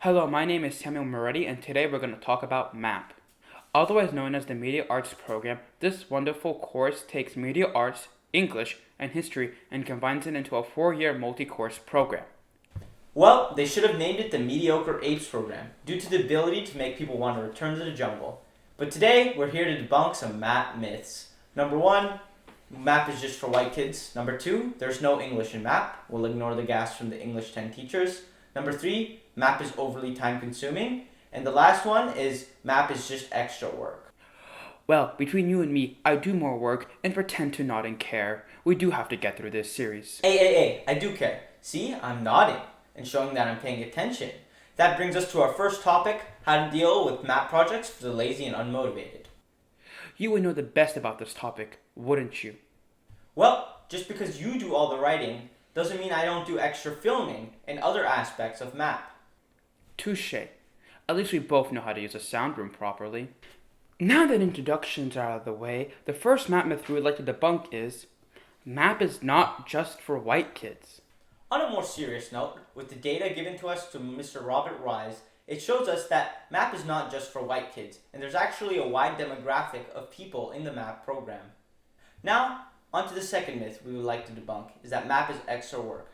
Hello, my name is Samuel Moretti, and today we're going to talk about MAP. Otherwise known as the Media Arts Program, this wonderful course takes media arts, English, and history and combines it into a 4-year multi-course program. Well, they should have named it the Mediocre Apes Program, due to the ability to make people want to return to the jungle. But today, we're here to debunk some MAP myths. Number 1, MAP is just for white kids. Number 2, there's no English in MAP. We'll ignore the gas from the English 10 teachers. Number 3, MAP is overly time consuming. And the last one is MAP is just extra work. Well, between you and me, I do more work and pretend to not and care. We do have to get through this series. Hey, I do care. See, I'm nodding and showing that I'm paying attention. That brings us to our first topic, how to deal with MAP projects for the lazy and unmotivated. You would know the best about this topic, wouldn't you? Well, just because you do all the writing doesn't mean I don't do extra filming and other aspects of MAP. Touche. At least we both know how to use a sound room properly. Now that introductions are out of the way, the first MAP myth we would like to debunk is MAP is not just for white kids. On a more serious note, with the data given to us to Mr. Robert Rise, it shows us that MAP is not just for white kids, and there's actually a wide demographic of people in the MAP program. Now, on to the second myth we would like to debunk, is that MAP is extra work.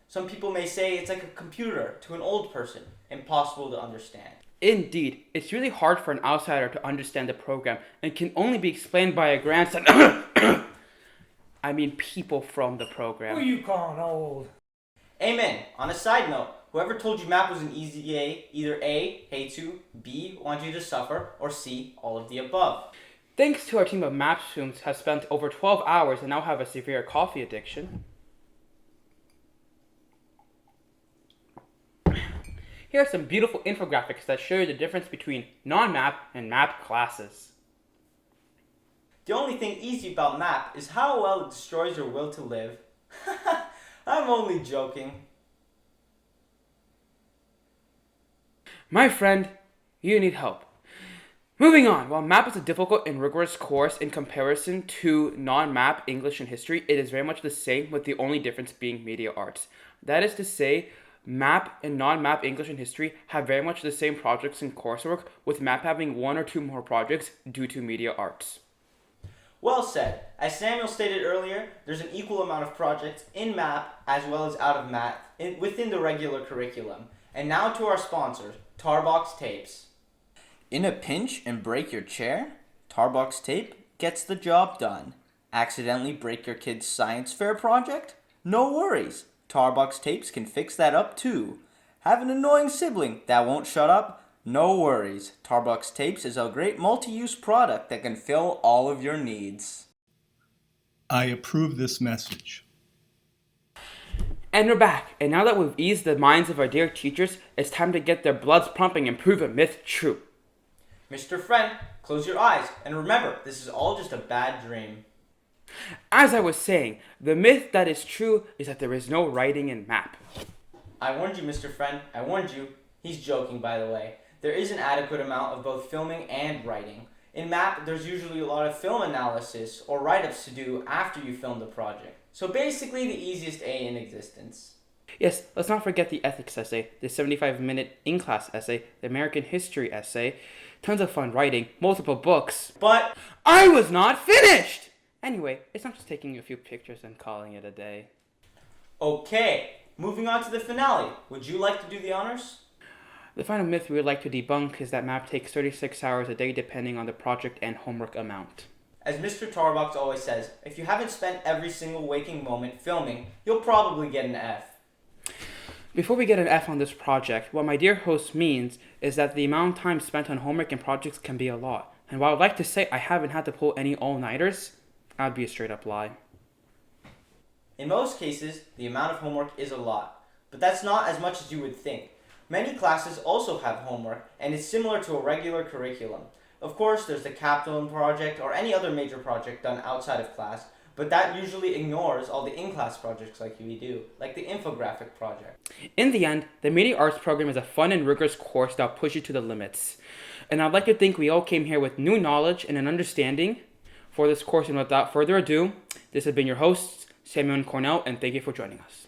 Some people may say it's like a computer to an old person, impossible to understand. Indeed, it's really hard for an outsider to understand the program and can only be explained by a grandson. I mean people from the program. Who you calling old? Amen. On a side note, whoever told you MAP was an easy A, either A, hates you, B, wants you to suffer, or C, all of the above. Thanks to our team of MAP students has spent over 12 hours and now have a severe coffee addiction. Here are some beautiful infographics that show you the difference between non-MAP and MAP classes. The only thing easy about MAP is how well it destroys your will to live. I'm only joking. My friend, you need help. Moving on, while MAP is a difficult and rigorous course in comparison to non-MAP English and history, it is very much the same, with the only difference being media arts. That is to say, MAP and non-MAP English and history have very much the same projects and coursework, with MAP having 1 or 2 more projects due to media arts. Well said. As Samuel stated earlier, there's an equal amount of projects in MAP as well as out of MAP within the regular curriculum. And now to our sponsor, Tarbox Tapes. In a pinch and break your chair? Tarbox Tape gets the job done. Accidentally break your kid's science fair project? No worries. Tarbox Tapes can fix that up too. Have an annoying sibling that won't shut up? No worries. Tarbox Tapes is a great multi-use product that can fill all of your needs. I approve this message. And we're back, and now that we've eased the minds of our dear teachers, it's time to get their bloods pumping and prove a myth true. Mr. Friend, close your eyes and remember, this is all just a bad dream. As I was saying, the myth that is true is that there is no writing in MAP. I warned you, Mr. Friend. I warned you. He's joking, by the way. There is an adequate amount of both filming and writing. In MAP, there's usually a lot of film analysis or write-ups to do after you film the project. So basically the easiest A in existence. Yes, let's not forget the ethics essay, the 75-minute in-class essay, the American history essay, tons of fun writing, multiple books. But I was not finished! Anyway, it's not just taking a few pictures and calling it a day. okay, moving on to the finale. Would you like to do the honors? The final myth we would like to debunk is that MAP takes 36 hours a day depending on the project and homework amount. As Mr. Tarbox always says, if you haven't spent every single waking moment filming, you'll probably get an F. Before we get an F on this project, what my dear host means is that the amount of time spent on homework and projects can be a lot. And while I'd like to say I haven't had to pull any all-nighters, that'd be a straight up lie. In most cases, the amount of homework is a lot, but that's not as much as you would think. Many classes also have homework, and it's similar to a regular curriculum. Of course, there's the capstone project or any other major project done outside of class, but that usually ignores all the in-class projects like we do, like the infographic project. In the end, the Media Arts program is a fun and rigorous course that'll push you to the limits. And I'd like to think we all came here with new knowledge and an understanding for this course. And without further ado, this has been your hosts, Samuel and Cornell, and thank you for joining us.